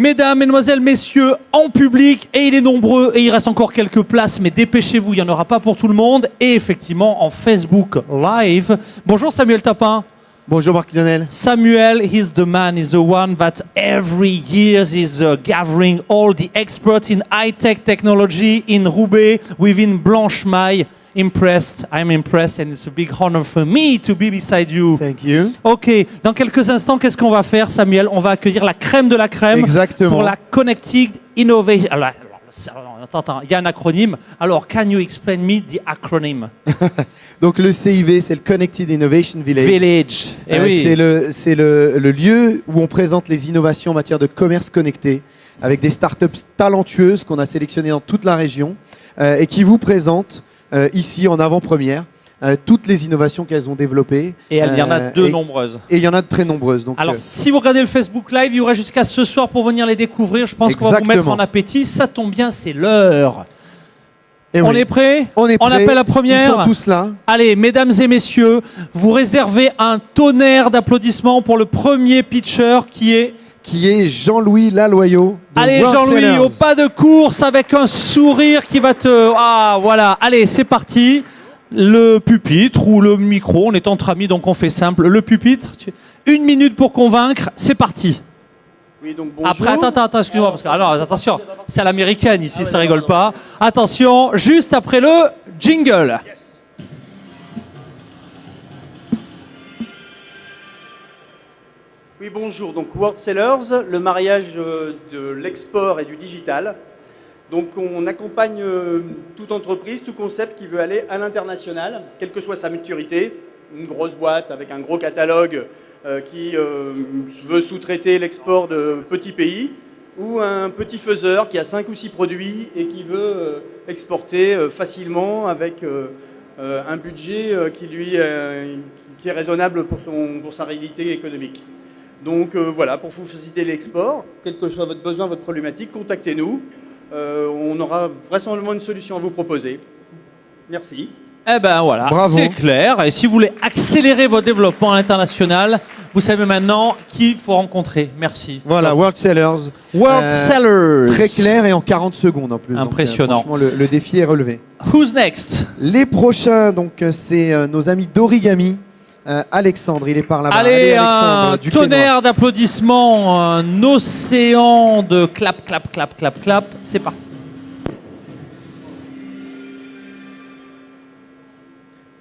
Mesdames, mesdemoiselles, messieurs, en public, et il est nombreux, et il reste encore quelques places, mais dépêchez-vous, il n'y en aura pas pour tout le monde. Et effectivement, en Facebook Live. Bonjour Samuel Tapin. Bonjour Marc Lionel. Samuel, he's the man, he's the one that every year is gathering all the experts in high-tech technology in Roubaix within Blanche Maille. I'm impressed, and it's a big honor for me to be beside you. Thank you. Ok, dans quelques instants, qu'est-ce qu'on va faire, Samuel? On va accueillir la crème de la crème. Exactement. Pour la Connected Innovation. Alors, attends, il y a un acronyme. Alors, can you explain me the acronym? Donc le CIV, c'est le Connected Innovation Village. Oui. C'est le lieu où on présente les innovations en matière de commerce connecté avec des startups talentueuses qu'on a sélectionnées dans toute la région et qui vous présentent ici en avant-première toutes les innovations qu'elles ont développées. Et il y en a nombreuses. Et il y en a de très nombreuses. Donc, alors, si vous regardez le Facebook Live, il y aura jusqu'à ce soir pour venir les découvrir. Je pense qu'on va vous mettre en appétit. Ça tombe bien, c'est l'heure. On est prêt? On appelle la première. Ils sont tous là. Allez, mesdames et messieurs, vous réservez un tonnerre d'applaudissements pour le premier pitcher qui est Jean-Louis Laloyau. Allez, Jean-Louis, au pas de course, avec un sourire qui va te... Ah, voilà. Allez, c'est parti. Le pupitre ou le micro, on est entre amis, donc on fait simple. Le pupitre, 1 minute pour convaincre, c'est parti. Oui, donc bonjour. Après, attends, excuse-moi, parce que alors attention, c'est à l'américaine ici, ça rigole pas. Attention, juste après le jingle. Yes. Oui, bonjour. Donc World Sellers, le mariage de l'export et du digital. Donc on accompagne toute entreprise, tout concept qui veut aller à l'international, quelle que soit sa maturité. Une grosse boîte avec un gros catalogue qui veut sous-traiter l'export de petits pays, ou un petit faiseur qui a 5 ou 6 produits et qui veut exporter facilement avec un budget qui est raisonnable pour sa réalité économique. Donc voilà, pour vous faciliter l'export, quel que soit votre besoin, votre problématique, contactez-nous. On aura vraisemblablement une solution à vous proposer. Merci. Eh ben voilà, c'est clair. Et si vous voulez accélérer votre développement à l'international, vous savez maintenant qui il faut rencontrer. Merci. Voilà, World Sellers. World Sellers. Très clair et en 40 secondes en plus. Impressionnant. Donc, franchement, le défi est relevé. Who's next? Les prochains, donc c'est nos amis d'Origami. Alexandre, il est par là-bas. Allez, un tonnerre d'applaudissements, un océan de clap, clap, clap, clap, clap. C'est parti.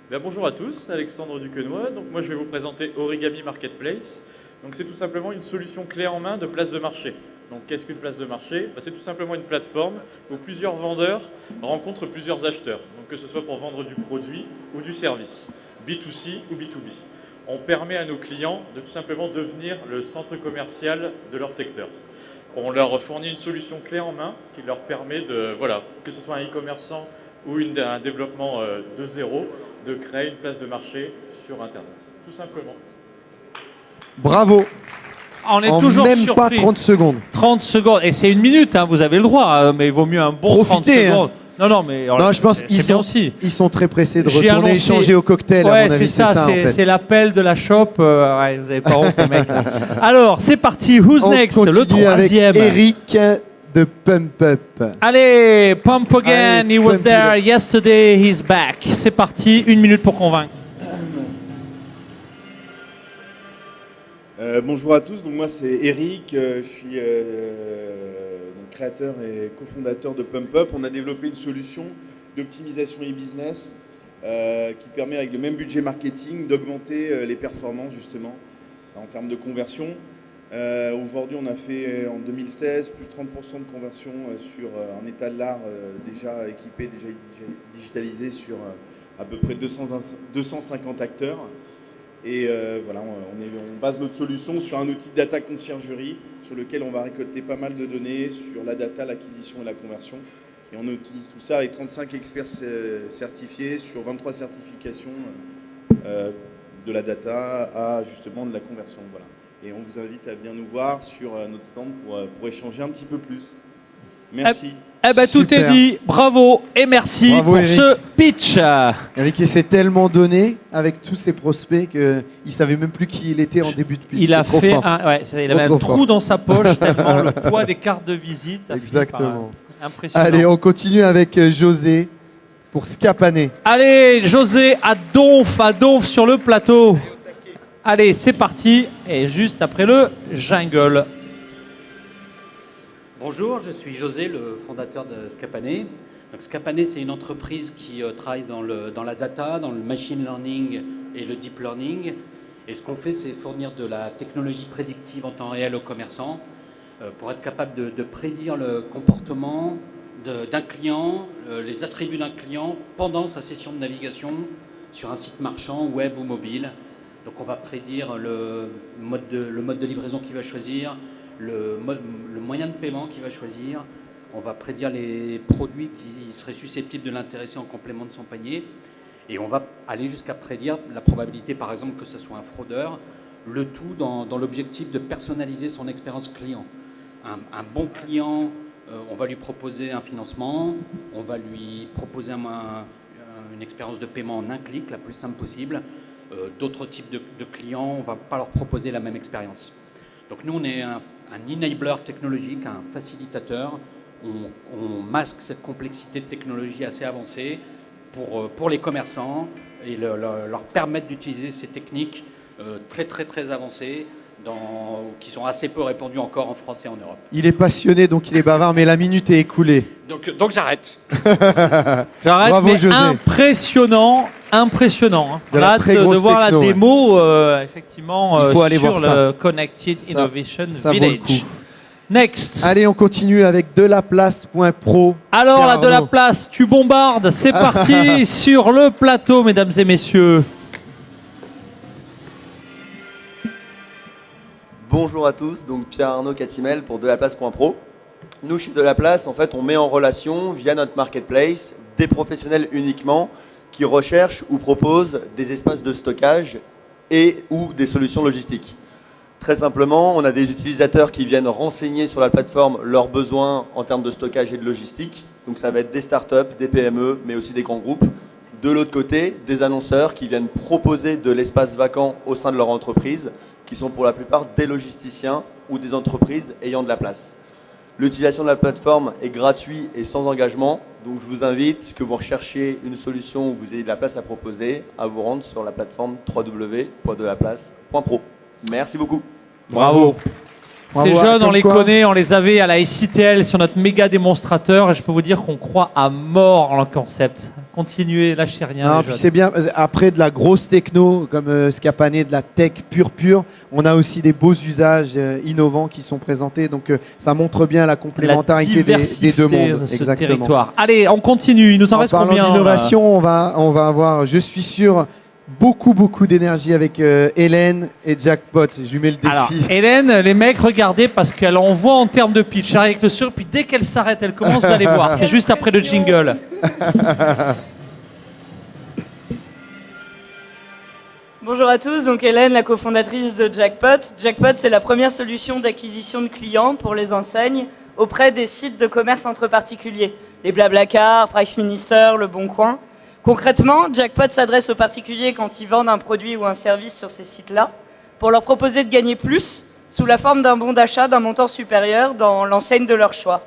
Bien, bonjour à tous, Alexandre Duquenois. Donc moi je vais vous présenter Origami Marketplace. Donc c'est tout simplement une solution clé en main de place de marché. Donc qu'est-ce qu'une place de marché? C'est tout simplement une plateforme où plusieurs vendeurs rencontrent plusieurs acheteurs. Donc que ce soit pour vendre du produit ou du service, B2C ou B2B. On permet à nos clients de tout simplement devenir le centre commercial de leur secteur. On leur fournit une solution clé en main qui leur permet de, voilà, que ce soit un e-commerçant ou un développement de zéro, de créer une place de marché sur Internet, tout simplement. Bravo. On est toujours même surpris. Pas 30 secondes. 30 secondes, et c'est 1 minute, hein, vous avez le droit, mais il vaut mieux un bon Profitez, 30 secondes. Non, mais non, je pense qu'ils sont très pressés de retourner échanger au cocktail. Ouais, à mon avis, c'est ça, en fait. c'est l'appel de la shop. Ouais, vous avez pas honte, les mecs. Alors, c'est parti. Who's next? Le troisième. Avec Eric de Pump Up. Allez, Pump Again. Allez, He was Pump there yesterday. He's back. C'est parti. 1 minute pour convaincre. Bonjour à tous, donc moi c'est Eric, je suis créateur et cofondateur de Pump Up. On a développé une solution d'optimisation e-business qui permet avec le même budget marketing d'augmenter les performances justement en termes de conversion. Aujourd'hui on a fait en 2016 plus de 30% de conversion sur un état de l'art déjà équipé, déjà digitalisé sur à peu près 250 acteurs. Et voilà, on base notre solution sur un outil de data conciergerie sur lequel on va récolter pas mal de données sur la data, l'acquisition et la conversion. Et on utilise tout ça avec 35 experts certifiés sur 23 certifications de la data à justement de la conversion. Voilà. Et on vous invite à venir nous voir sur notre stand pour échanger un petit peu plus. Merci. Eh ben, tout est Super. dit. Bravo et merci Bravo, pour Eric. ce pitch. Eric il s'est tellement donné avec tous ses prospects qu'il ne savait même plus qui il était en début de pitch. Il a C'est trop fait fort. il avait un Trop trou fort. dans sa poche tellement le poids des cartes de visite. a fini Exactement. par, impressionnant. Allez, on continue avec José pour Scapané. Allez, José à Donf sur le plateau. Allez, c'est parti. Et juste après le jingle. Bonjour, je suis José, le fondateur de Scapané. Donc, Scapané, c'est une entreprise qui travaille dans la data, dans le machine learning et le deep learning. Et ce qu'on fait, c'est fournir de la technologie prédictive en temps réel aux commerçants pour être capable de prédire le comportement d'un client, les attributs d'un client pendant sa session de navigation sur un site marchand, web ou mobile. Donc on va prédire le mode de livraison qu'il va choisir, le moyen de paiement qu'il va choisir. On va prédire les produits qui seraient susceptibles de l'intéresser en complément de son panier. Et on va aller jusqu'à prédire la probabilité, par exemple, que ce soit un fraudeur. Le tout dans l'objectif de personnaliser son expérience client. Un bon client, on va lui proposer un financement, on va lui proposer une expérience de paiement en un clic, la plus simple possible. D'autres types de clients, on ne va pas leur proposer la même expérience. Donc nous, on est un enabler technologique, un facilitateur. On masque cette complexité de technologie assez avancée pour les commerçants et leur permettre d'utiliser ces techniques très très très avancées qui sont assez peu répandues encore en France et en Europe. Il est passionné, donc il est bavard, mais la minute est écoulée. Donc j'arrête. J'arrête, Bravo, mais José. impressionnant. Hein. De On la a hâte très de grosse voir techno, la ouais. démo, effectivement, Il faut aller sur voir le ça. Connected Ça- Innovation ça vaut le Village. coup. Next. Allez, on continue avec delaplace.pro. Alors, Pierre là, de la Arnaud. place, tu bombardes. C'est parti sur le plateau, mesdames et messieurs. Bonjour à tous, donc Pierre Arnaud Catimel pour delaplace.pro. Nous, chez Delaplace, en fait, on met en relation, via notre marketplace, des professionnels uniquement qui recherchent ou proposent des espaces de stockage et ou des solutions logistiques. Très simplement, on a des utilisateurs qui viennent renseigner sur la plateforme leurs besoins en termes de stockage et de logistique. Donc ça va être des startups, des PME, mais aussi des grands groupes. De l'autre côté, des annonceurs qui viennent proposer de l'espace vacant au sein de leur entreprise, qui sont pour la plupart des logisticiens ou des entreprises ayant de la place. L'utilisation de la plateforme est gratuite et sans engagement, donc je vous invite, que vous recherchiez une solution où vous ayez de la place à proposer, à vous rendre sur la plateforme www.delaplace.pro. Merci beaucoup. Bravo. Ces Bravo, jeunes, on comme les quoi. connaît, on les avait à la SITL sur notre méga démonstrateur et je peux vous dire qu'on croit à mort en le concept. Continuez, lâchez rien. Non, les puis jeunes. c'est bien. Après de la grosse techno comme Scapané, de la tech pure, on a aussi des beaux usages innovants qui sont présentés. Donc ça montre bien la La complémentarité des diversité deux mondes. de ce Exactement. territoire. Allez, on continue. Il nous en En reste parlant combien d'innovation, on va avoir, je suis sûr, beaucoup d'énergie avec Hélène et Jackpot. Je lui mets le défi. Alors, Hélène, les mecs, regardez parce qu'elle envoie en termes de pitch. J'arrive avec le sur, puis dès qu'elle s'arrête, elle commence, vous allez voir. C'est juste après le jingle. Bonjour à tous, donc Hélène, la cofondatrice de Jackpot. Jackpot, c'est la première solution d'acquisition de clients pour les enseignes auprès des sites de commerce entre particuliers. Les Blablacar, Price Minister, Le Bon Coin. Concrètement, Jackpot s'adresse aux particuliers quand ils vendent un produit ou un service sur ces sites-là pour leur proposer de gagner plus sous la forme d'un bon d'achat d'un montant supérieur dans l'enseigne de leur choix.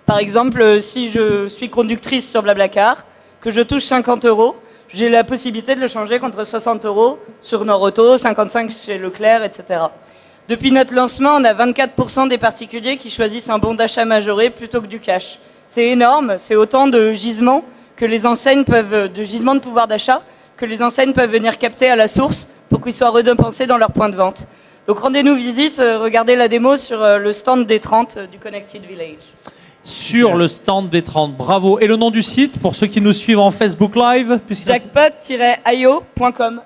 Par exemple, si je suis conductrice sur Blablacar, que je touche 50 €, j'ai la possibilité de le changer contre 60 € sur Nord-Auto, 55 chez Leclerc, etc. Depuis notre lancement, on a 24% des particuliers qui choisissent un bon d'achat majoré plutôt que du cash. C'est énorme, c'est autant de gisements que les enseignes de gisements de pouvoir d'achat que les enseignes peuvent venir capter à la source pour qu'ils soient redépensés dans leur point de vente. Donc rendez-nous visite, regardez la démo sur le stand des 30 du Connected Village. Sur le stand des 30. Bravo. Et le nom du site pour ceux qui nous suivent en Facebook Live Jackpot-io.com.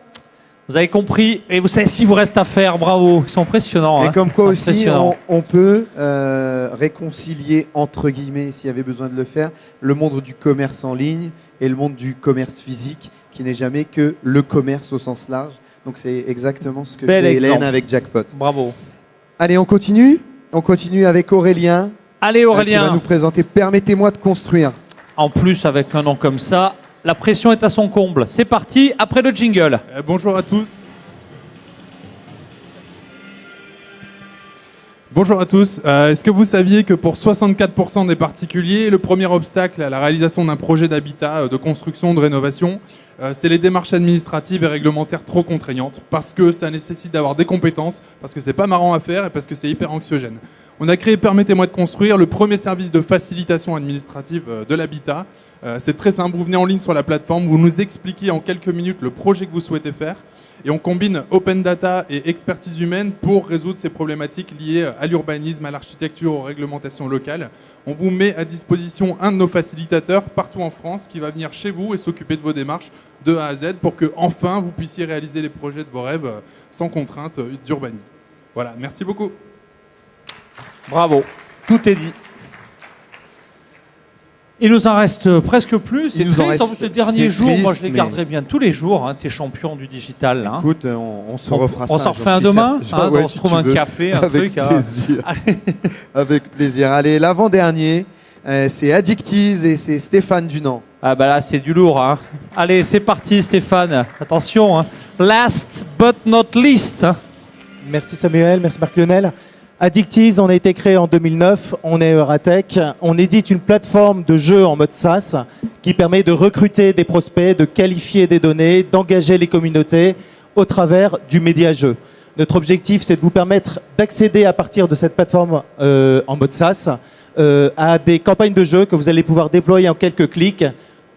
Vous avez compris. Et vous savez ce qu'il vous reste à faire. Bravo. Ils sont impressionnants. Et hein. comme quoi C'est aussi, impressionnant. on peut réconcilier, entre guillemets, s'il y avait besoin de le faire, le monde du commerce en ligne et le monde du commerce physique, qui n'est jamais que le commerce au sens large. Donc c'est exactement ce que Bel fait exemple. Hélène avec Jackpot. Bravo. Allez, on continue. On continue avec Aurélien Allez qui Aurélien. va nous présenter Permettez-moi de construire. En plus, avec un nom comme ça, la pression est à son comble. C'est parti, après le jingle. Bonjour à tous. Bonjour à tous. Est-ce que vous saviez que pour 64% des particuliers, le premier obstacle à la réalisation d'un projet d'habitat, de construction, de rénovation, c'est les démarches administratives et réglementaires trop contraignantes, parce que ça nécessite d'avoir des compétences, parce que c'est pas marrant à faire et parce que c'est hyper anxiogène. On a créé Permettez-moi de construire, le premier service de facilitation administrative de l'habitat. C'est très simple, vous venez en ligne sur la plateforme, vous nous expliquez en quelques minutes le projet que vous souhaitez faire et on combine open data et expertise humaine pour résoudre ces problématiques liées à l'urbanisme, à l'architecture, aux réglementations locales. On vous met à disposition un de nos facilitateurs partout en France qui va venir chez vous et s'occuper de vos démarches de A à Z pour que enfin vous puissiez réaliser les projets de vos rêves sans contrainte d'urbanisme. Voilà, merci beaucoup. Bravo, tout est dit. Il nous en reste presque plus. C'est Il nous en triste, en reste- plus, ces derniers c'est jours, moi je triste, les mais- garderai bien tous les jours, hein, tes champions du digital. Hein. Écoute, on se refera ça. On s'en j'en refait un suis demain, certain. hein, Ouais, on si se trouve tu un veux. café, un Avec truc. hein. plaisir. Avec plaisir. Allez, l'avant-dernier, c'est Addictiz et c'est Stéphane Dunant. Ah bah là c'est du lourd. Hein. Allez, c'est parti Stéphane. Attention. Hein. Last but not least. Hein. Merci Samuel, merci Marc-Lionel. Addictiz, on a été créé en 2009, on est Euratech. On édite une plateforme de jeux en mode SaaS qui permet de recruter des prospects, de qualifier des données, d'engager les communautés au travers du média jeu. Notre objectif, c'est de vous permettre d'accéder à partir de cette plateforme en mode SaaS à des campagnes de jeux que vous allez pouvoir déployer en quelques clics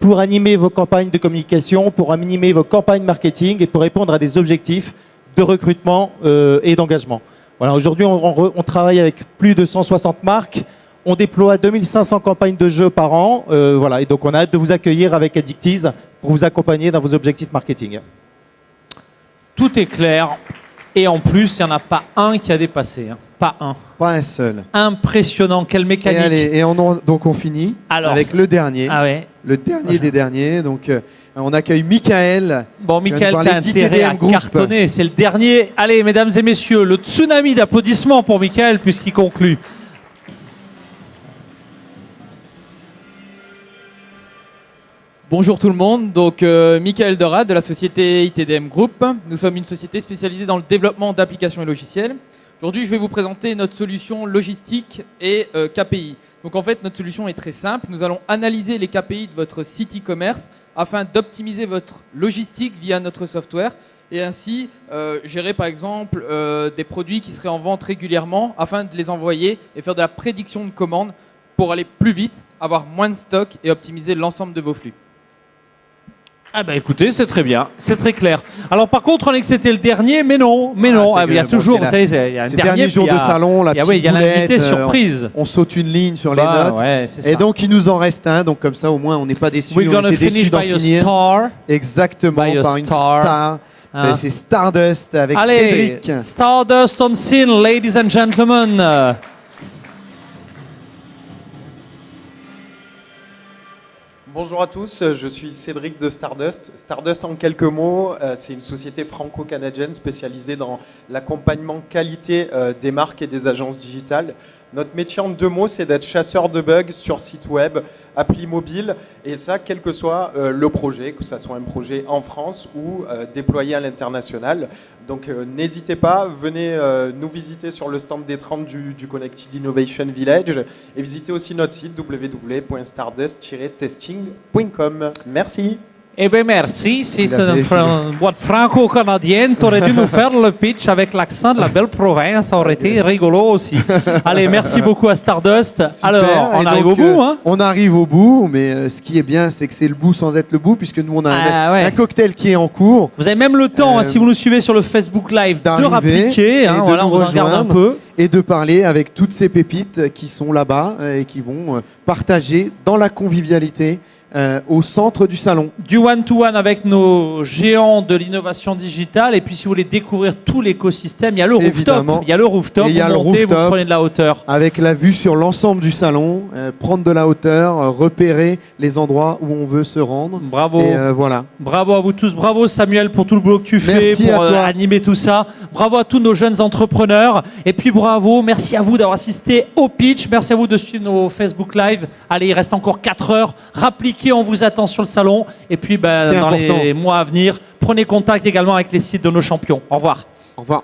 pour animer vos campagnes de communication, pour animer vos campagnes marketing et pour répondre à des objectifs de recrutement et d'engagement. Voilà, aujourd'hui, on travaille avec plus de 160 marques. On déploie 2500 campagnes de jeux par an. Voilà, et donc, on a hâte de vous accueillir avec Addictiz pour vous accompagner dans vos objectifs marketing. Tout est clair. Et en plus, il n'y en a pas un qui a dépassé. Hein. Pas un. Pas un seul. Impressionnant, quelle Et, mécanique. allez, et donc on finit Alors, avec le dernier. Ah ouais. Le dernier des derniers. Donc on accueille Michael. Bon, Tu vas Michael, nous t'as parler intérêt à d'ITDM Group. cartonner. C'est le dernier. Allez, mesdames et messieurs, le tsunami d'applaudissements pour Michael puisqu'il conclut. Bonjour tout le monde, donc Michael Dorat de la société ITDM Group. Nous sommes une société spécialisée dans le développement d'applications et logiciels. Aujourd'hui, je vais vous présenter notre solution logistique et KPI. Donc en fait, notre solution est très simple. Nous allons analyser les KPI de votre site e-commerce afin d'optimiser votre logistique via notre software et ainsi gérer par exemple des produits qui seraient en vente régulièrement afin de les envoyer et faire de la prédiction de commandes pour aller plus vite, avoir moins de stock et optimiser l'ensemble de vos flux. Ah bah écoutez, c'est très bien, c'est très clair. Alors par contre, on dit que c'était le dernier, mais non, Ah, il y a bon, toujours, c'est vous savez, il y a un C'est le dernier dernier jour puis il de y a- salon, la il y a- petite oui, il y a boulette, l'invité surprise. On saute une ligne sur les Bah, notes. ouais, c'est Et ça. donc il nous en reste un, donc comme ça au moins on n'est pas déçus. We're On gonna était déçus finish d'en by a finir. star. Exactement, By a par une star. star. Hein. Et c'est Stardust avec Allez, Cédric. Stardust on scene, ladies and gentlemen. Bonjour à tous, je suis Cédric de Stardust. Stardust en quelques mots, c'est une société franco-canadienne spécialisée dans l'accompagnement qualité des marques et des agences digitales. Notre métier en 2 mots, c'est d'être chasseur de bugs sur site web, appli mobile, et ça, quel que soit le projet, que ce soit un projet en France ou déployé à l'international. Donc n'hésitez pas, venez nous visiter sur le stand des 30 du Connected Innovation Village et visitez aussi notre site www.stardust-testing.com. Merci. Eh bien, merci. C'est Il avait un boîte franco-canadienne. Tu aurais dû nous faire le pitch avec l'accent de la belle province. Ça aurait été rigolo aussi. Allez, merci beaucoup à Stardust. Super. Alors, on Et arrive donc, au bout. Hein. On arrive au bout, mais ce qui est bien, c'est que c'est le bout sans être le bout, puisque nous on a Ah, ouais. un cocktail qui est en cours. Vous avez même le temps, hein, Euh, si vous nous suivez sur le Facebook Live, de d'arriver rappliquer. et Hein, de voilà, nous on vous en garde un rejoindre. peu. Et de parler avec toutes ces pépites qui sont là-bas et qui vont partager dans la convivialité au centre du salon. Du one-to-one avec nos géants de l'innovation digitale. Et puis, si vous voulez découvrir tout l'écosystème, il y a le rooftop. Évidemment. Il y a le rooftop. Et il y a Vous le montez, rooftop. vous prenez de la hauteur. Avec la vue sur l'ensemble du salon, prendre de la hauteur, repérer les endroits où on veut se rendre. Bravo. Et voilà. Bravo à vous tous. Bravo Samuel pour tout le boulot que tu fais, Merci pour à toi. animer tout ça. Bravo à tous nos jeunes entrepreneurs. Et puis bravo, merci à vous d'avoir assisté au pitch. Merci à vous de suivre nos Facebook Live. Allez, il reste encore 4 heures. Rappliquez, on vous attend sur le salon. Et puis C'est dans important. les mois à venir, prenez contact également avec les sites de nos champions. Au revoir. Au revoir.